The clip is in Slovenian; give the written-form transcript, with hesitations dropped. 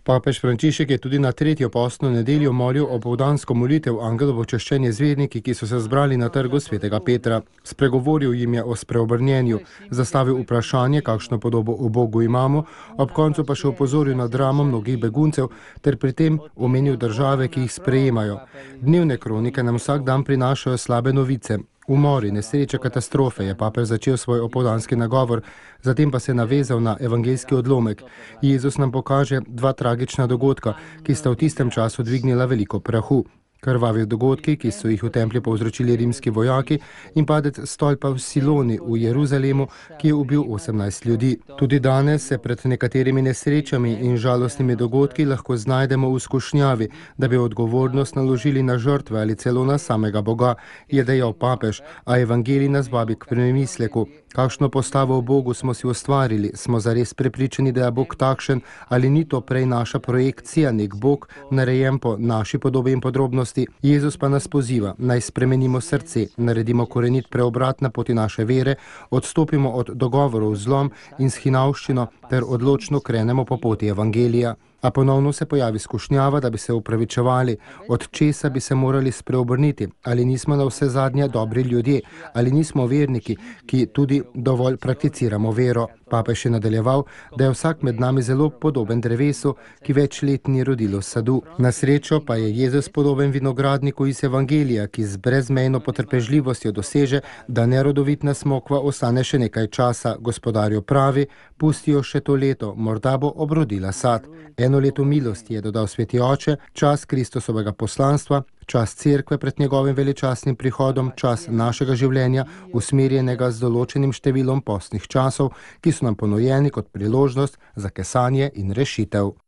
Papež Frančišek je tudi na tretjo postno nedeljo molil opoldansko molitev Angelovo čaščenje z verniki, ki so se zbrali na trgu svetega Petra. Spregovoril jim je o spreobrnjenju, zastavil vprašanje, kakšno podobo o Bogu imamo, ob koncu pa še opozoril na dramo mnogih beguncev, ter pri tem omenil države, ki jih sprejemajo. Dnevne kronike nam vsak dan prinašajo slabe novice. Umori, nesreče, katastrofe, je papež začel svoj opoldanski nagovor, zatem pa se navezal na evangeljski odlomek. Jezus nam pokaže dva tragična dogodka, ki sta v tistem času dvignila veliko prahu. Krvavi dogodki, ki so jih v templju povzročili rimski vojaki, in padec stolpa v Siloni v Jeruzalemu, ki je ubil 18 ljudi. Tudi danes se pred nekaterimi nesrečami in žalostnimi dogodki lahko znajdemo v skušnjavi, da bi odgovornost naložili na žrtve ali celo na samega Boga, je dejal papež, a evangelij nas vabi k premisleku. Kakšno postavo o Bogu smo si ustvarili? Smo zares prepričani, da je Bog takšen, ali ni to prej naša projekcija, nek Bog, narejen po naši podobi in podrobnosti? Jezus pa nas poziva, naj spremenimo srce, naredimo korenit preobrat na poti naše vere, odstopimo od dogovorov z zlom in s hinavščino ter odločno krenemo po poti evangelija. A ponovno se pojavi skušnjava, da bi se upravičevali, od česa bi se morali spreobrniti, ali nismo na vse zadnje dobri ljudje, ali nismo verniki, ki tudi dovolj prakticiramo vero. Papež je nadaljeval, da je vsak med nami zelo podoben drevesu, ki več let ni rodilo sadu. Na srečo pa je Jezus podoben vinogradniku iz evangelija, ki z brezmejno potrpežljivostjo doseže, da nerodovitna smokva ostane še nekaj časa. Gospodarju pravi, pustijo še to leto, morda bo obrodila sad. Eno leto milosti, je dodal sveti oče, čas Kristusovega poslanstva, čas cerkve pred njegovim veličastnim prihodom, čas našega življenja, usmerjenega z določenim številom postnih časov, ki so nam ponujeni kot priložnost za kesanje in rešitev.